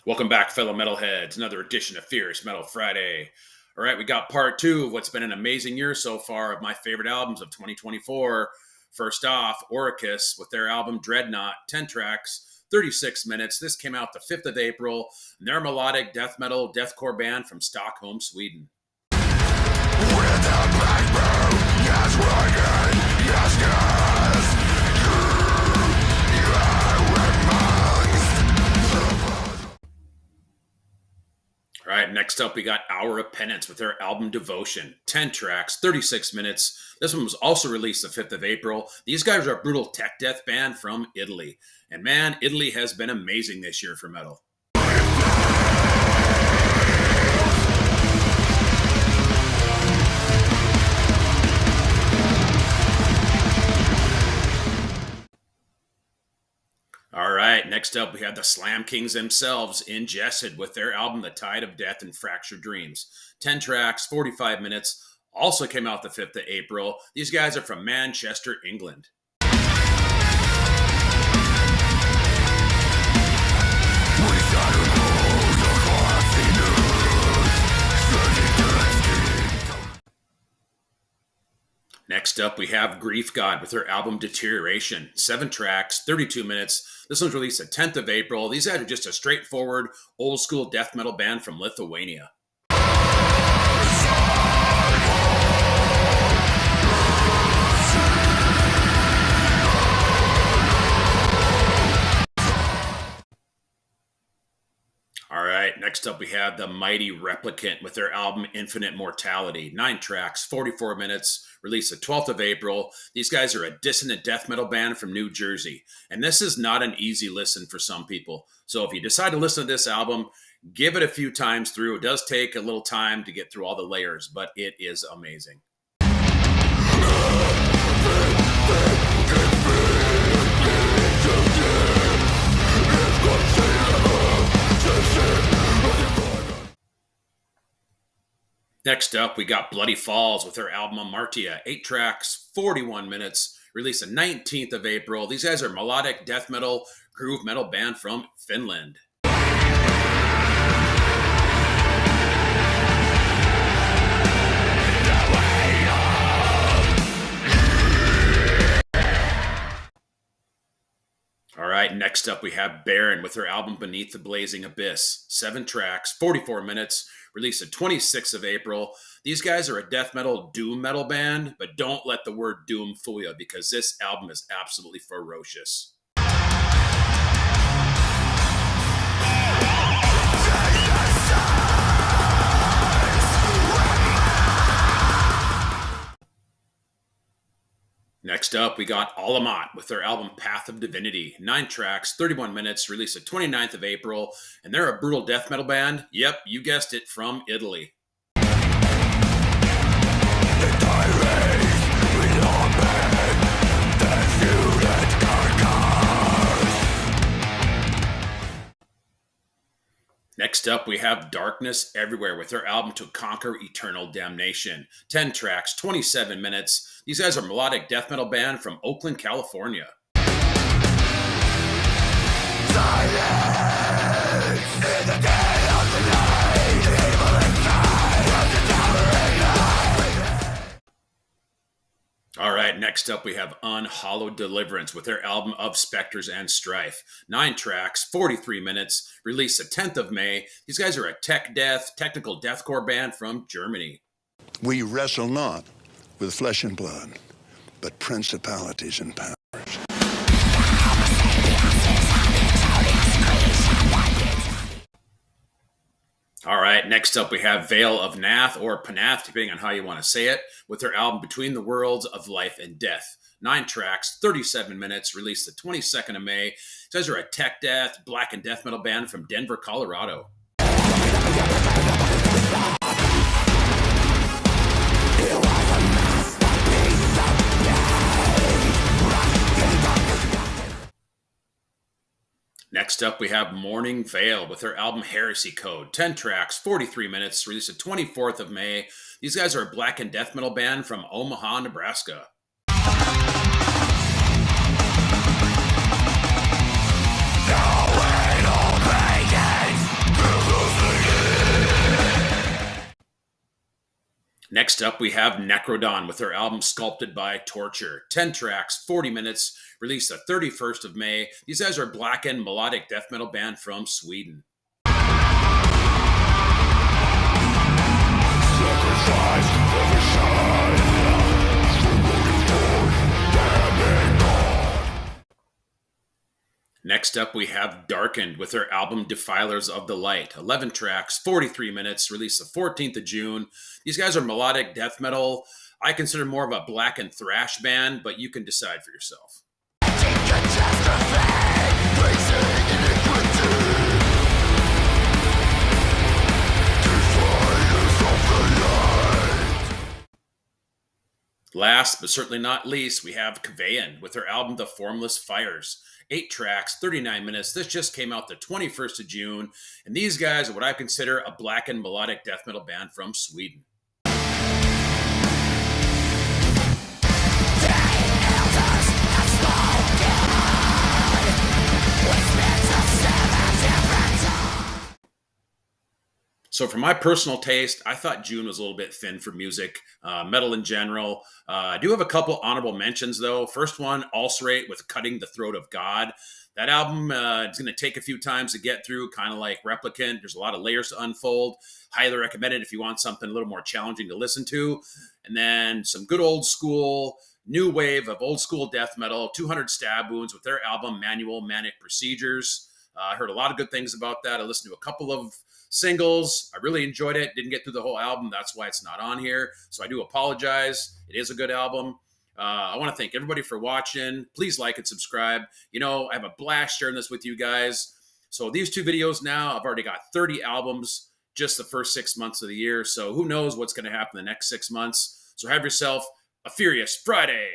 Welcome back, fellow metalheads. Another edition of Fierce Metal Friday. All right, we got part two of what's been an amazing year so far of my favorite albums of 2024. First off, ORECUS with their album Dreadnaught, 10 tracks, 36 minutes. This came out the 5th of April, and they're a melodic death metal, deathcore band from Stockholm, Sweden. With the blackbird, yes, rugged, yes, yes. All right, next up, we got Hour of Penance with their album Devotion. 10 tracks, 36 minutes. This one was also released the 5th of April. These guys are a brutal tech death band from Italy. And man, Italy has been amazing this year for metal. All right, next up, we have the Slam Kings themselves, INGESTED, with their album The Tide of Death and Fractured Dreams. 10 tracks, 45 minutes. Also came out the 5th of April. These guys are from Manchester, England. Next up, we have GRIEFGOD with their album Deterioration. 7 tracks, 32 minutes. This one's released the 10th of April. These guys are just a straightforward, old-school death metal band from Lithuania. All right, next up we have the Mighty Replicant with their album Infinite Mortality. 9 tracks, 44 minutes, released the 12th of April. These guys are a dissonant death metal band from New Jersey. And this is not an easy listen for some people. So if you decide to listen to this album, give it a few times through. It does take a little time to get through all the layers, but it is amazing. Next up, we got Bloody Falls with their album Amartia. 8 tracks, 41 minutes, released the 19th of April. These guys are melodic death metal, groove metal band from Finland. All right, next up we have Baron with their album Beneath the Blazing Abyss. 7 tracks, 44 minutes, released the 26th of April. These guys are a death metal, doom metal band, but don't let the word doom fool you because this album is absolutely ferocious. Next up, we got OLAMOT with their album Path of Divinity. 9 tracks, 31 minutes, released the 29th of April, and they're a brutal death metal band. Yep, you guessed it, from Italy. Next up, we have Darkness Everywhere with their album To Conquer Eternal Damnation. 10 tracks, 27 minutes. These guys are a melodic death metal band from Oakland, California. Silence in the dead of the night, evil inside of the towering light. All right, next up we have Unhollow Deliverance with their album Of Spectres and Strife. 9 tracks, 43 minutes, released the 10th of May. These guys are a technical deathcore band from Germany. We wrestle not with flesh and blood, but principalities and powers. All right, next up we have VALE of NATH, or PNATH, depending on how you want to say it, with their album Between the Worlds of Life and Death. 9 tracks, 37 minutes, released the 22nd of May. These guys are a tech death, blackened death metal band from Denver, Colorado. Next up, we have MOURNING VALE with their album Heresy Code. 10 tracks, 43 minutes, released the 24th of May. These guys are a blackened death metal band from Omaha, Nebraska. No way, no pain. Next up, we have NEKRODAWN with their album Sculpted by Torture. 10 tracks, 40 minutes, released the 31st of May. These guys are a Blackened melodic death metal band from Sweden. Next up, we have Darkened with their album Defilers of the Light. 11 tracks, 43 minutes, released the 14th of June. These guys are melodic death metal. I consider more of a blackened thrash band, but you can decide for yourself. Last but certainly not least, we have KVAEN with their album The Formless Fires. 8 tracks, 39 minutes. This just came out the 21st of June. And these guys are what I consider a blackened melodic death metal band from Sweden. So for my personal taste, I thought June was a little bit thin for music, metal in general. I do have a couple honorable mentions, though. First one, ULCERATE with Cutting the Throat of God. That album is going to take a few times to get through, kind of like Replicant. There's a lot of layers to unfold. Highly recommend it if you want something a little more challenging to listen to. And then some good old school, new wave of old school death metal, 200 Stab Wounds with their album Manual Manic Procedures. I heard a lot of good things about that. I listened to a couple of singles. I really enjoyed it. Didn't get through the whole album. That's why it's not on here. So I do apologize. It is a good album. I want to thank everybody for watching. Please like and subscribe. You know, I have a blast sharing this with you guys. So these 2 videos now, I've already got 30 albums just the first 6 months of the year. So who knows what's going to happen the next 6 months. So have yourself a furious Friday.